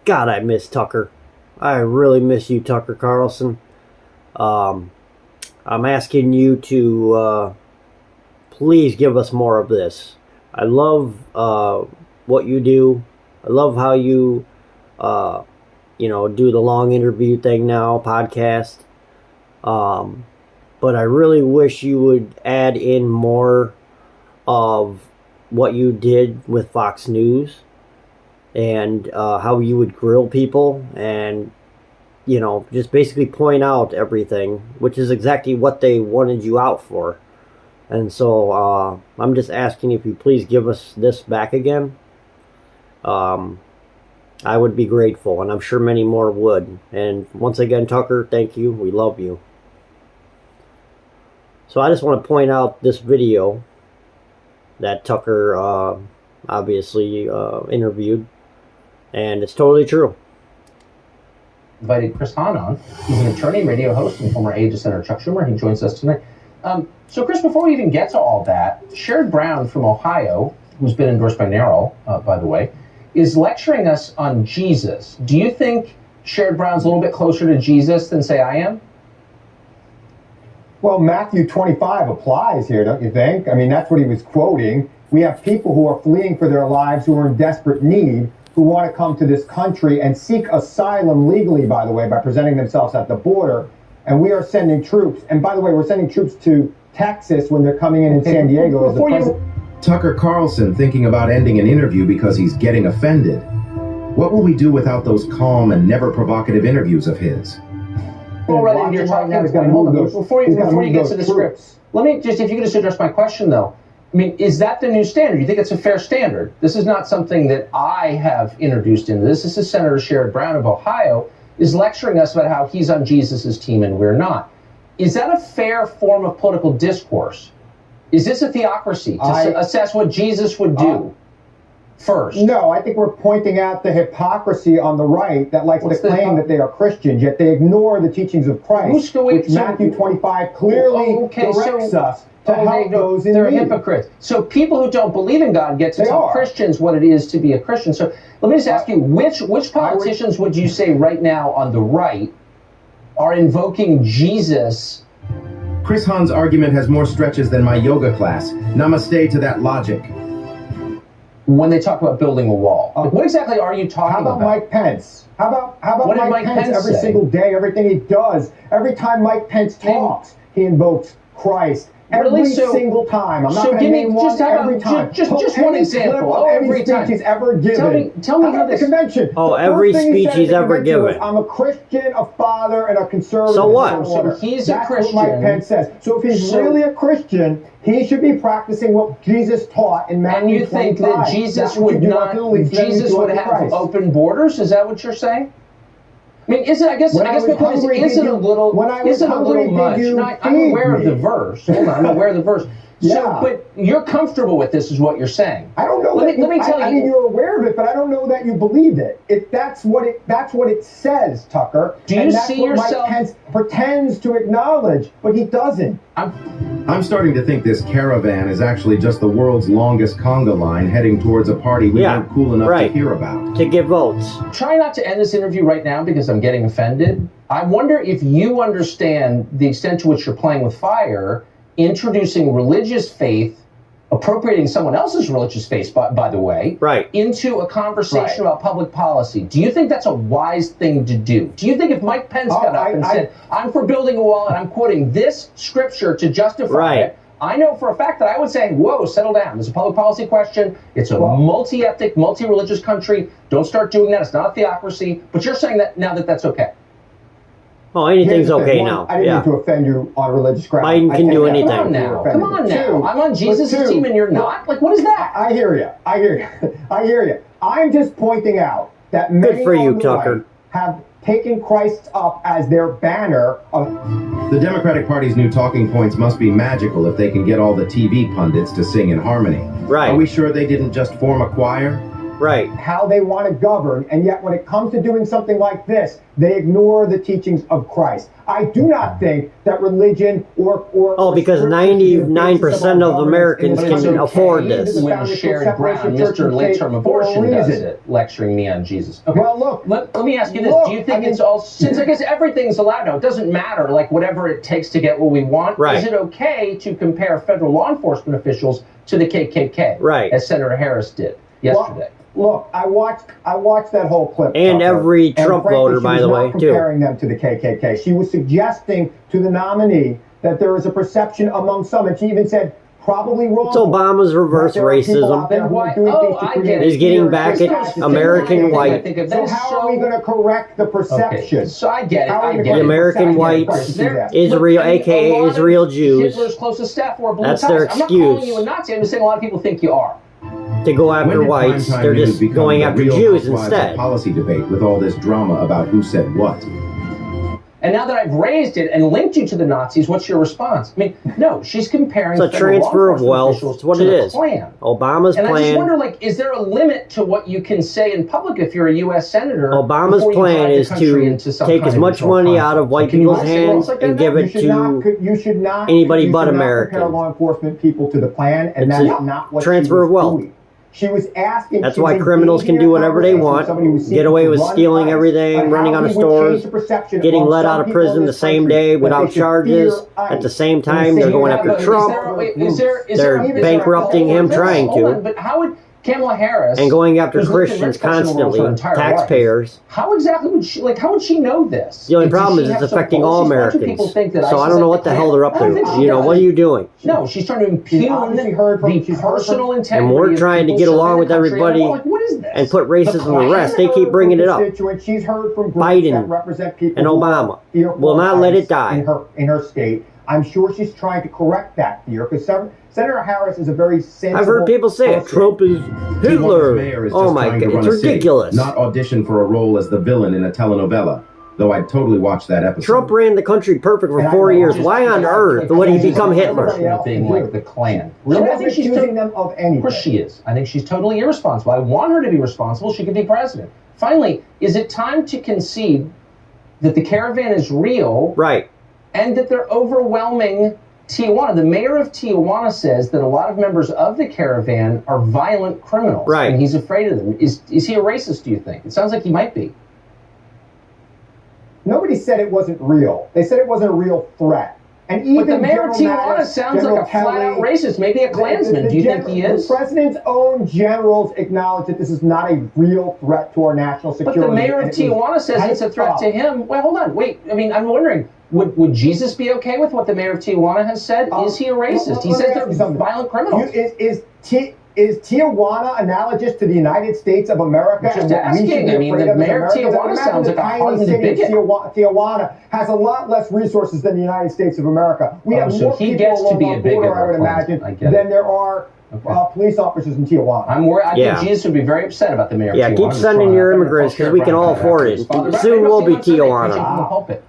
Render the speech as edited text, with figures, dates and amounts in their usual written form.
God, I miss Tucker. I really miss you, Tucker Carlson. I'm asking you to please give us more of this. I love what you do. I love how you, do the long interview thing now, podcast. But I really wish you would add in more of what you did with Fox News and how you would grill people and, just basically point out everything, which is exactly what they wanted you out for. And so I'm just asking if you please give us this back again. I would be grateful, and I'm sure many more would. And once again, Tucker, thank you. We love you. So I just want to point out this video that Tucker obviously interviewed, and it's totally true. Invited Chris Hahn on. He's an attorney, radio host, and former aide to Senator Chuck Schumer. He joins us tonight. So, Chris, before we even get to all that, Sherrod Brown from Ohio, who's been endorsed by NARAL, by the way, is lecturing us on Jesus. Do you think Sherrod Brown's a little bit closer to Jesus than, say, I am? Well, Matthew 25 applies here, don't you think? I mean, that's what he was quoting. We have people who are fleeing for their lives, who are in desperate need, who want to come to this country and seek asylum legally, by the way, by presenting themselves at the border. And we are sending troops. And by the way, we're sending troops to Texas when they're coming in San Diego. As the president. Tucker Carlson thinking about ending an interview because he's getting offended. What will we do without those calm and never provocative interviews of his? Well, right into your talking point. Hold on. Before you get to the script, let me just, if you could just address my question, though. I mean, is that the new standard? You think it's a fair standard? This is not something that I have introduced into this. This is Senator Sherrod Brown of Ohio is lecturing us about how he's on Jesus's team and we're not. Is that a fair form of political discourse? Is this a theocracy to assess what Jesus would do first? No, I think we're pointing out the hypocrisy on the right that likes to claim that they are Christians, yet they ignore the teachings of Christ, which Matthew 25 clearly directs us to help those in need. They're hypocrites. So people who don't believe in God get to tell Christians what it is to be a Christian. So let me just ask you, which politicians would you say right now on the right are invoking Jesus? Chris Hahn's argument has more stretches than my yoga class. Namaste to that logic. When they talk about building a wall, what exactly are you talking about? How about Mike Pence? How about what Mike Pence every single day, everything he does? Every time Mike Pence talks, he invokes Christ. Every single time. I'm not going to name one every time. Just one example. Every speech he's ever given. Tell me how the convention. Oh, every speech he's ever given. I'm a Christian, a father, and a conservative. So what? So he's a Christian. That's what Mike Pence says. So if he's really a Christian, he should be practicing what Jesus taught in Matthew 25. And you think that Jesus would have open borders? Is that what you're saying? I mean, I guess my point is it a little much? I'm aware of the verse. Hold on, I'm aware of the verse. So, but you're comfortable with this, is what you're saying. I don't know. Let me tell you. I mean, you're aware of it, but I don't know that you believe it. That's what it says, Tucker. Do you see yourself? Mike Pence pretends to acknowledge, but he doesn't. I'm starting to think this caravan is actually just the world's longest conga line heading towards a party we weren't cool enough to hear about. To get votes. Try not to end this interview right now because I'm getting offended. I wonder if you understand the extent to which you're playing with fire, introducing religious faith, appropriating someone else's religious faith, by the way, into a conversation about public policy. Do you think that's a wise thing to do? Do you think if Mike Pence got up and said, I'm for building a wall and I'm quoting this scripture to justify it, I know for a fact that I would say, whoa, settle down. It's a public policy question. It's a multi-ethnic, multi-religious country. Don't start doing that. It's not a theocracy. But you're saying that now that's okay. Oh, anything's okay now. I didn't mean to offend you on religious grounds. Biden can do anything. Come on now. I'm on Jesus' team and you're not? Like, what is that? I hear you. I'm just pointing out that many on the right have taken Christ up as their banner. The Democratic Party's new talking points must be magical if they can get all the TV pundits to sing in harmony. Right. Are we sure they didn't just form a choir? Right. how they want to govern, and yet when it comes to doing something like this, they ignore the teachings of Christ. I do not think that religion or because 99% of Americans can afford this. When Sherry Brown, Mr. Late-Term Abortion, does it, lecturing me on Jesus. Okay. Well, look. Let me ask you this: do you think it's all, since I guess everything's allowed now, it doesn't matter, like whatever it takes to get what we want? Right. Is it okay to compare federal law enforcement officials to the KKK, right, as Senator Harris did yesterday? Look, I watched that whole clip. And Tucker, every Trump frankly, voter, by the way, too. Comparing them to the KKK. She was suggesting to the nominee that there is a perception among some, and she even said, probably wrong. It's Obama's reverse racism. Then why? Oh, I get it. He's getting back at American white. So how are we going to correct the perception? Okay. So I get it. The American whites, Israel, aka Israel Jews. Hitler's closest staff wore blue That's ties. their I'm not calling excuse. you a Nazi. I'm just saying a lot of people think you are. To go after whites, they're just going after Jews instead. Policy debate with all this drama about who said what. And now that I've raised it and linked you to the Nazis, what's your response? I mean, no, she's comparing. It's a transfer of wealth. That's what it is. Obama's plan. And I just wonder, plan. is there a limit to what you can say in public if you're a U.S. senator? Obama's plan is to take as much money out of white people's hands and give it to anybody but American. Compare law enforcement people to the plan, and that's not what transfer of wealth. She was asking. That's why criminals can do whatever they want, get away with stealing everything, running out of stores, getting let out of prison the same day without charges. At the same time, they're going after Trump. They're bankrupting him, trying to. But how would Kamala Harris and going after Christians constantly, taxpayers? How exactly would she? Like, how would she know this? The only problem is it's affecting all Americans. So I don't know what the hell they're up to. You know, what are you doing? No, she's trying to impugn the personal integrity. And we're trying to get along with everybody and put racism to rest. They keep bringing it up. Biden and Obama will not let it die in her state. I'm sure she's trying to correct that fear because Senator Harris is a very sensible. I've heard people say it. Trump is Hitler. Oh my God, it's ridiculous. Not audition for a role as the villain in a telenovela. Though I'd totally watch that episode. Trump ran the country perfect for 4 years. Why on earth would he become Hitler? Being like the Klan. Really? I think she's accusing them of anything. Of course she is. I think she's totally irresponsible. I want her to be responsible. She could be president. Finally, is it time to concede that the caravan is real? Right. And that they're overwhelming Tijuana. The mayor of Tijuana says that a lot of members of the caravan are violent criminals. Right. And he's afraid of them. Is he a racist, do you think? It sounds like he might be. Nobody said it wasn't real. They said it wasn't a real threat. And even but the mayor of Tijuana sounds like a flat-out racist, maybe a Klansman. Do you think he is? The president's own generals acknowledge that this is not a real threat to our national security. But the mayor of Tijuana says it's a threat to him. Well, hold on. Wait. I mean, I'm wondering, would Jesus be okay with what the mayor of Tijuana has said? Is he a racist? He says they're violent criminals. Is Tijuana analogous to the United States of America? Just asking. I mean, the mayor of Tijuana sounds like a hardened bigot. Tijuana has a lot less resources than the United States of America. We have more people along our border, I would imagine, than there are police officers in Tijuana. I'm worried. I think Jesus would be very upset about the mayor of Tijuana. Yeah, keep sending your immigrants because we can all afford it. Soon we'll be Tijuana.